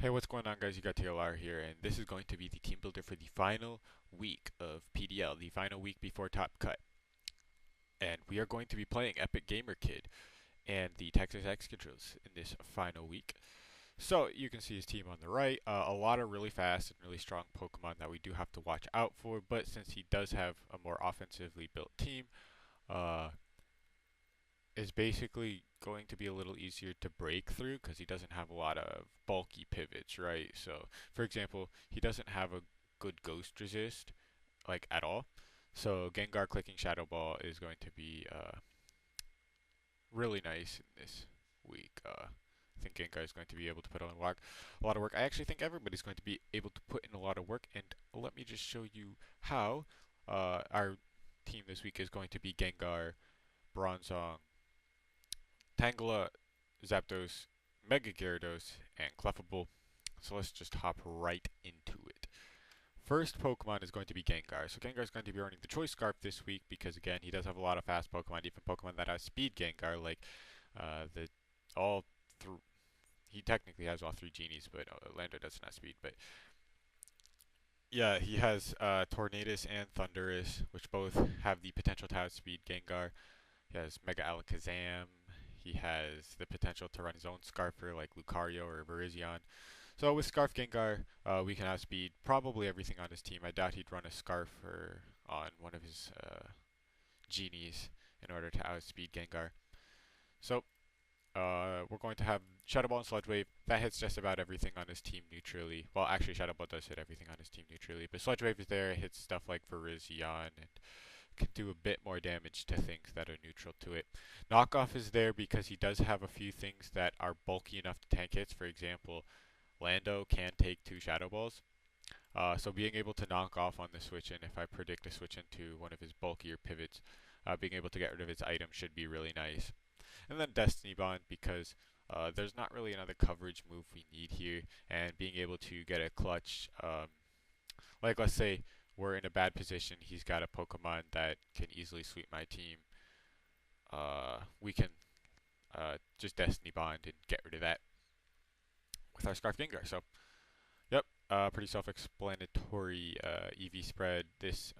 Hey, what's going on, guys? You got TLR here, and this is going to be the team builder for the final week of PDL, the final week before Top Cut. And we are going to be playing Epic Gamer Kid and the Texas Excadrills in this final week. So you can see his team on the right. A lot of really fast and really strong Pokemon that we do have to watch out for. But since he does have a more offensively built team, uh, is basically going to be a little easier to break through because he doesn't have a lot of bulky pivots, right? So, for example, he doesn't have a good ghost resist, like at all. So, Gengar clicking Shadow Ball is going to be really nice in this week. I think Gengar is going to be able to put in a lot of work. I actually think everybody's going to be able to put in a lot of work, and let me just show you how. Our team this week is going to be Gengar, Bronzong, Tangela, Zapdos, Mega Gyarados, and Clefable. So let's just hop right into it. First Pokemon is going to be Gengar. So Gengar is going to be earning the Choice Scarf this week because again he does have a lot of fast Pokemon, even Pokemon that have Speed Gengar, like the all through. He technically has all three genies, but Orlando doesn't have speed. But yeah, he has Tornadus and Thundurus, which both have the potential to outspeed Gengar. He has Mega Alakazam. He has the potential to run his own Scarfer like Lucario or Virizion. So with Scarf Gengar, we can outspeed probably everything on his team. I doubt he'd run a Scarfer on one of his genies in order to outspeed Gengar. So we're going to have Shadow Ball and Sludge Wave. That hits just about everything on his team neutrally. Well, actually, Shadow Ball does hit everything on his team neutrally, but Sludge Wave is there. It hits stuff like Virizion and can do a bit more damage to things that are neutral to it. Knockoff is there because he does have a few things that are bulky enough to tank hits. For example, Lando can take two Shadow Balls. So being able to knock off on the switch in, if I predict a switch into one of his bulkier pivots, being able to get rid of its item should be really nice. And then Destiny Bond because there's not really another coverage move we need here, and being able to get a clutch, like let's say we're in a bad position, he's got a Pokemon that can easily sweep my team. We can just Destiny Bond and get rid of that with our Scarf Gengar. So, yep, pretty self-explanatory. EV spread. This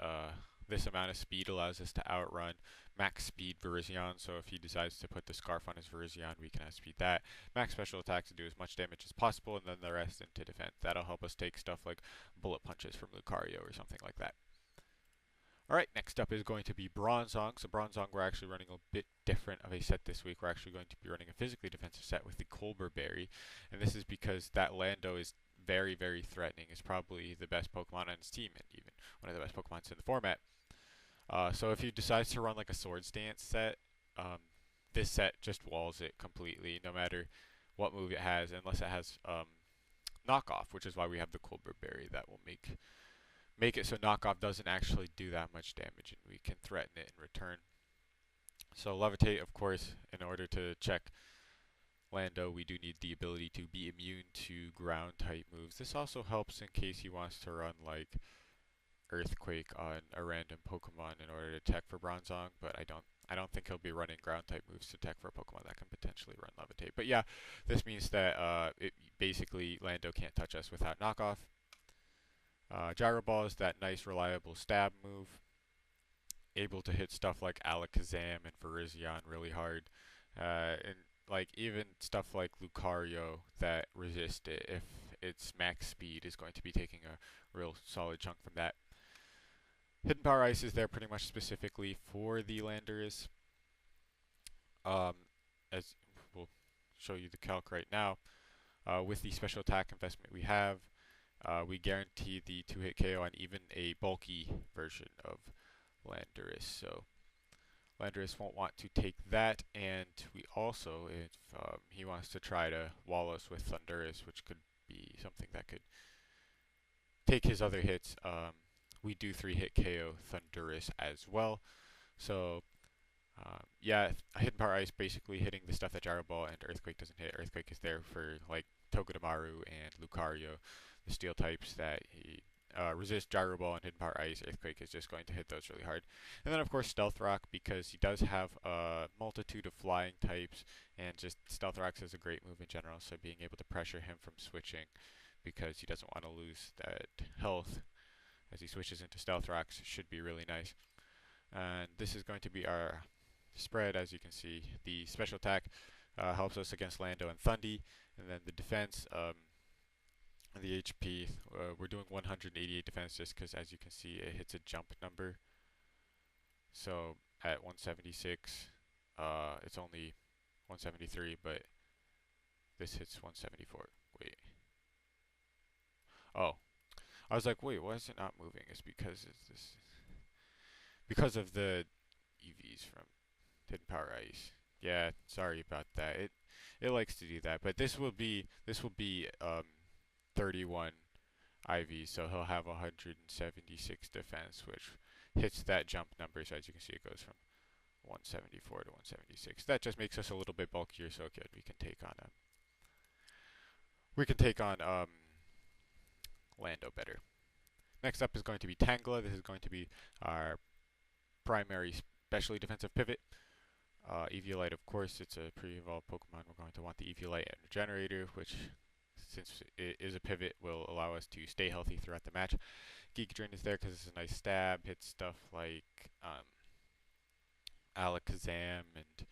amount of speed allows us to outrun max speed Virizion. So if he decides to put the Scarf on his Virizion, we can outspeed that. Max special attacks to do as much damage as possible, and then the rest into defense. That'll help us take stuff like bullet punches from Lucario or something like that. Alright, next up is going to be Bronzong. So Bronzong, we're actually running a bit different of a set this week. We're actually going to be running a physically defensive set with the Colbur Berry. And this is because that Lando is very, very threatening. It's probably the best Pokemon on his team and even one of the best Pokemons in the format. So if he decides to run like a Sword Stance set, this set just walls it completely, no matter what move it has, unless it has knockoff, which is why we have the Colbur Berry that will make it so knockoff doesn't actually do that much damage and we can threaten it in return. So levitate, of course, in order to check Lando, we do need the ability to be immune to ground type moves. This also helps in case he wants to run like Earthquake on a random Pokemon in order to tech for Bronzong, but I don't think he'll be running ground type moves to tech for a Pokemon that can potentially run Levitate. But yeah, this means that basically Lando can't touch us without knockoff. Gyro Ball is that nice reliable stab move, able to hit stuff like Alakazam and Virizion really hard, and like even stuff like Lucario that resist it if its max speed is going to be taking a real solid chunk from that. Hidden Power Ice is there pretty much specifically for the Landorus. As we'll show you the calc right now, with the special attack investment we guarantee the 2-hit KO on even a bulky version of Landorus. So Landorus won't want to take that, and we also, if he wants to try to wall us with Thundurus, which could be something that could take his other hits, we do 3-hit KO Thundurus as well. So yeah, Hidden Power Ice basically hitting the stuff that Gyro Ball and Earthquake doesn't hit. Earthquake is there for like Togedemaru and Lucario, the steel types that he resist gyro ball and hidden power ice. Earthquake is just going to hit those really hard. And then of course stealth rock, because he does have a multitude of flying types, and just stealth rock is a great move in general. So being able to pressure him from switching, because he doesn't want to lose that health as he switches into stealth rocks, should be really nice. And this is going to be our spread. As you can see, the special attack helps us against Lando and Thundy, and then the defense, the HP, we're doing 188 defense just because, as you can see, it hits a jump number. So at 176, it's only 173, but this hits 174. Wait. Oh, I was like, wait, why is it not moving? It's because of the EVs from Hidden Power Ice. Yeah, sorry about that. It likes to do that, but this will be 31 IV, so he'll have 176 defense, which hits that jump number. So as you can see, it goes from 174 to 176. That just makes us a little bit bulkier, so good. We can take on Lando better. Next up is going to be Tangela. This is going to be our primary specially defensive pivot. Eviolite, of course, it's a pre-evolved Pokemon. We're going to want the Eviolite and Regenerator, which, since it is a pivot, will allow us to stay healthy throughout the match. Excadrill is there because it's a nice stab, hits stuff like Alakazam and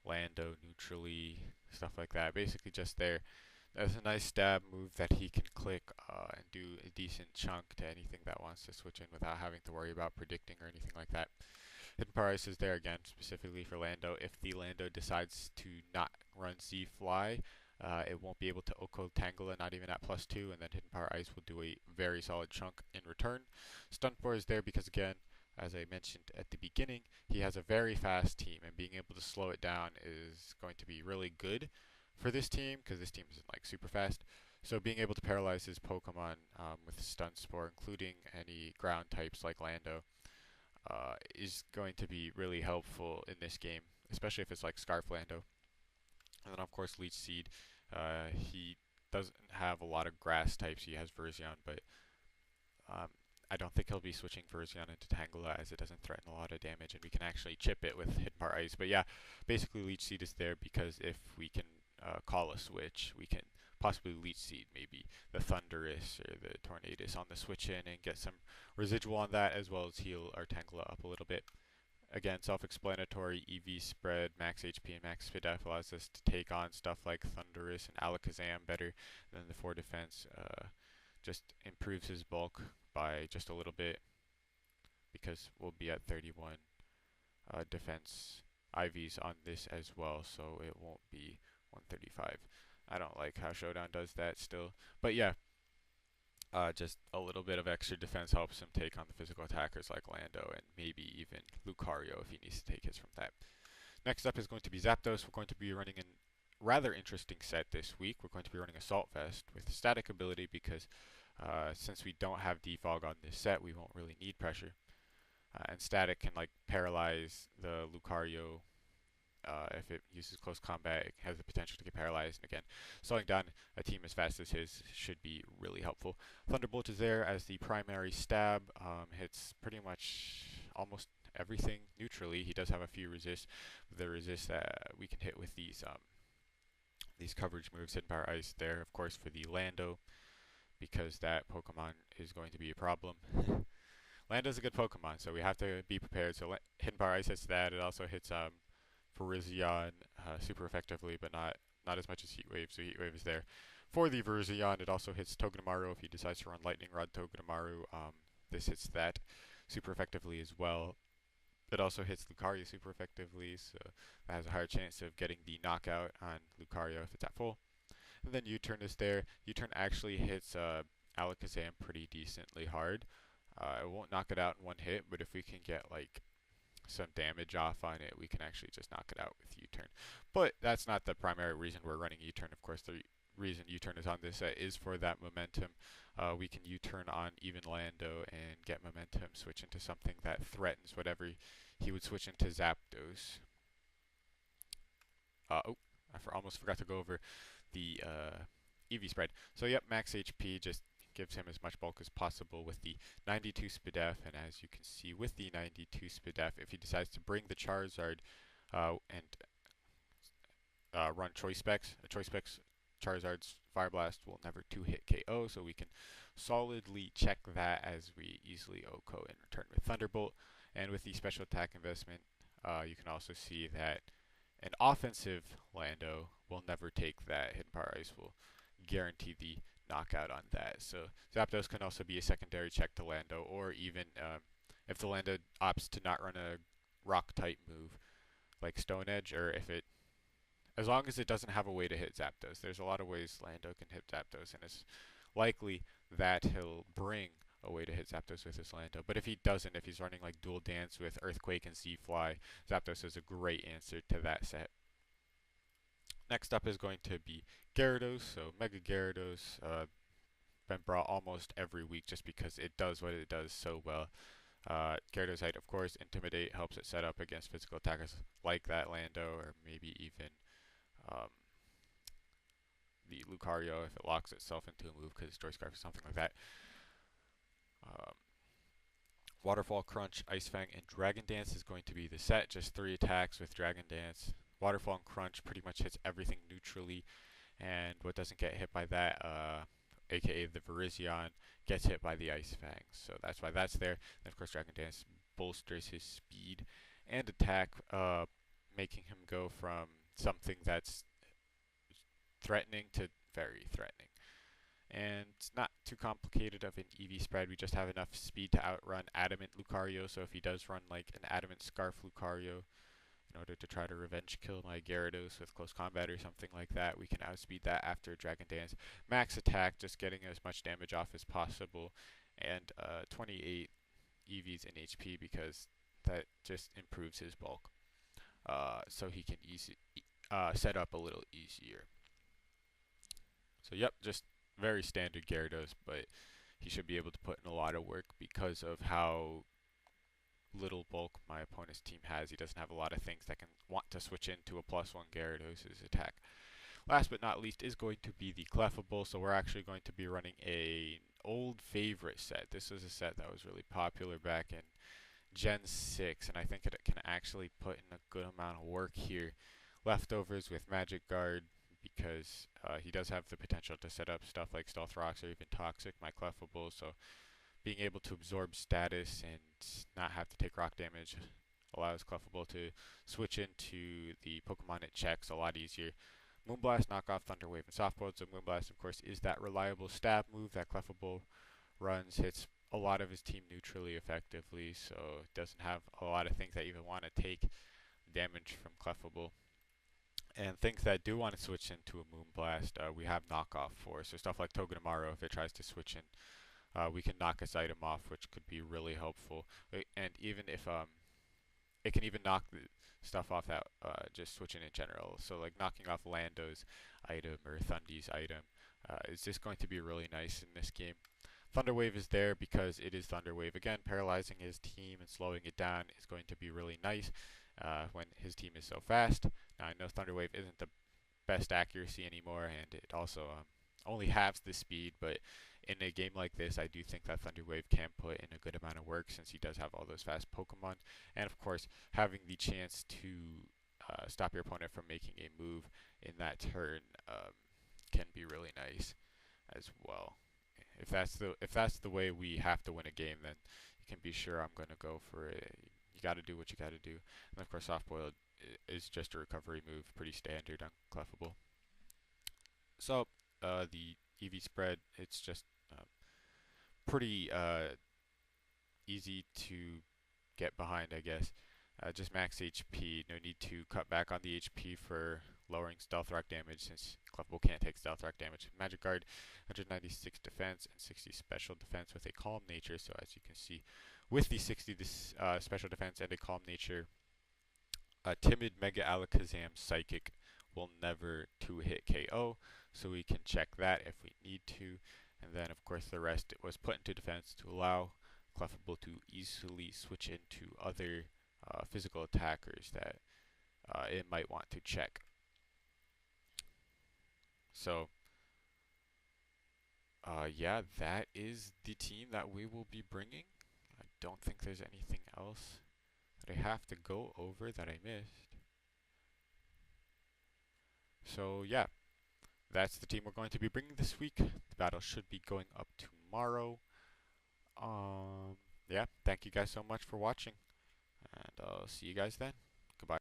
Lando neutrally, stuff like that. Basically just there. That's a nice stab move that he can click and do a decent chunk to anything that wants to switch in without having to worry about predicting or anything like that. Hidden Power Ice is there again specifically for Lando. If the Lando decides to not run Z-Fly, it won't be able to Oko Tangela, not even at +2, and then Hidden Power Ice will do a very solid chunk in return. Stuntboar is there because, again, as I mentioned at the beginning, he has a very fast team, and being able to slow it down is going to be really good for this team, because this team isn't like super fast. So being able to paralyze his Pokemon with Stun Spore, including any ground types like Lando, is going to be really helpful in this game, especially if it's like Scarf Lando. And then of course Leech Seed, he doesn't have a lot of grass types. He has Verzion, but I don't think he'll be switching Verzion into Tangela, as it doesn't threaten a lot of damage, and we can actually chip it with Hidden Power Ice. But yeah, basically Leech Seed is there because if we can call a switch, we can possibly Leech Seed maybe the Thundurus or the Tornadus on the switch in and get some residual on that, as well as heal our Tangela up a little bit. Again, self-explanatory. EV spread, max HP and max speed def allows us to take on stuff like Thundurus and Alakazam better than the 4 defense. Just improves his bulk by just a little bit, because we'll be at 31 defense IVs on this as well, so it won't be 135. I don't like how Showdown does that still, but yeah, just a little bit of extra defense helps him take on the physical attackers like Lando and maybe even Lucario if he needs to take hits from that. Next up is going to be Zapdos. We're going to be running a rather interesting set this week. We're going to be running Assault Vest with static ability because since we don't have defog on this set, we won't really need pressure. And static can like paralyze the Lucario. If it uses close combat, it has the potential to get paralyzed. And again, slowing down a team as fast as his should be really helpful. Thunderbolt is there as the primary stab. Hits pretty much almost everything neutrally. He does have a few resists. The resists that we can hit with these coverage moves. Hidden Power Ice there, of course, for the Lando, because that Pokemon is going to be a problem. Lando's a good Pokemon, so we have to be prepared. So Hidden Power Ice hits that. It also hits Verzion super effectively, but not as much as Heat Wave, so Heat Wave is there. For the Verzion, it also hits Togedemaru if he decides to run Lightning Rod Togedemaru. This hits that super effectively as well. It also hits Lucario super effectively, so that has a higher chance of getting the knockout on Lucario if it's at full. And then U-Turn is there. U-Turn actually hits Alakazam pretty decently hard. It won't knock it out in one hit, but if we can get like some damage off on it, we can actually just knock it out with U-Turn. But that's not the primary reason we're running U-Turn. Of course, the reason U-Turn is on this set is for that momentum. We can U-Turn on even Lando and get momentum, switch into something that threatens whatever he would switch into Zapdos. Oh, I almost forgot to go over the EV spread. So yep, max HP, just gives him as much bulk as possible with the 92 SPDF, and as you can see with the 92 SPDF, if he decides to bring the Charizard and run Choice Specs Charizard's Fire Blast will never 2-hit KO, so we can solidly check that as we easily OHKO in return with Thunderbolt. And with the special attack investment, you can also see that an offensive Lando will never take that. Hidden Power Ice will guarantee the knockout on that. So Zapdos can also be a secondary check to Lando, or even if the Lando opts to not run a rock type move like Stone Edge, or if it, as long as it doesn't have a way to hit Zapdos. There's a lot of ways Lando can hit Zapdos, and it's likely that he'll bring a way to hit Zapdos with his Lando. But if he doesn't, if he's running like Dual Dance with Earthquake and Z-Fly, Zapdos is a great answer to that set. Next up is going to be Gyarados. So Mega Gyarados, been brought almost every week just because it does what it does so well. Gyarados height, of course, Intimidate helps it set up against physical attackers like that Lando, or maybe even the Lucario if it locks itself into a move because it's Joy Scarf or something like that. Waterfall, Crunch, Ice Fang, and Dragon Dance is going to be the set. Just 3 attacks with Dragon Dance. Waterfall and Crunch pretty much hits everything neutrally, and what doesn't get hit by that, aka the Virizion, gets hit by the Ice Fang. So that's why that's there. And of course, Dragon Dance bolsters his speed and attack, making him go from something that's threatening to very threatening. And it's not too complicated of an EV spread. We just have enough speed to outrun Adamant Lucario. So if he does run like an Adamant Scarf Lucario in order to try to revenge kill my Gyarados with close combat or something like that, we can outspeed that after Dragon Dance. Max attack, just getting as much damage off as possible, and 28 EVs in HP because that just improves his bulk. So he can set up a little easier. So yep, just very standard Gyarados, but he should be able to put in a lot of work because of how little bulk my opponent's team has. He doesn't have a lot of things that can want to switch into a +1 Gyarados' attack. Last but not least is going to be the Clefable. So we're actually going to be running an old favorite set. This is a set that was really popular back in Gen 6, and I think it can actually put in a good amount of work here. Leftovers with Magic Guard, because he does have the potential to set up stuff like Stealth Rocks or even Toxic, my Clefable, so being able to absorb status and not have to take rock damage allows Clefable to switch into the Pokemon it checks a lot easier. Moonblast, Knockoff, Thunder Wave, and Soft Boiled. So Moonblast, of course, is that reliable stab move that Clefable runs, hits a lot of his team neutrally effectively, so it doesn't have a lot of things that even want to take damage from Clefable. And things that do want to switch into a Moonblast, we have Knockoff for. So stuff like Togedemaru, if it tries to switch in, we can knock its item off, which could be really helpful. And even if it can even knock the stuff off that just switching in general. So like knocking off Lando's item or Thundy's item is just going to be really nice in this game. Thunder Wave is there because it is Thunder Wave. Again, paralyzing his team and slowing it down is going to be really nice when his team is so fast. Now I know Thunder Wave isn't the best accuracy anymore, and it also only halves the speed, but in a game like this, I do think that Thunder Wave can put in a good amount of work since he does have all those fast Pokemon. And of course, having the chance to stop your opponent from making a move in that turn can be really nice as well. If that's the way we have to win a game, then you can be sure I'm going to go for it. You got to do what you got to do. And of course, Soft Boiled is just a recovery move, pretty standard on Clefable. So the EV spread, it's just pretty easy to get behind, I guess. Just max HP, no need to cut back on the HP for lowering Stealth Rock damage since Clefable can't take Stealth Rock damage. Magic Guard, 196 defense and 60 special defense with a Calm Nature. So as you can see, with the 60 special defense and a Calm Nature, a Timid Mega Alakazam Psychic will never 2-hit KO, so we can check that if we need to. And then of course the rest was put into defense to allow Clefable to easily switch into other physical attackers that it might want to check. So Yeah, that is the team that we will be bringing. I don't think there's anything else that I have to go over that I missed. So yeah, that's the team we're going to be bringing this week. The battle should be going up tomorrow. Um, yeah, thank you guys so much for watching, and I'll see you guys then.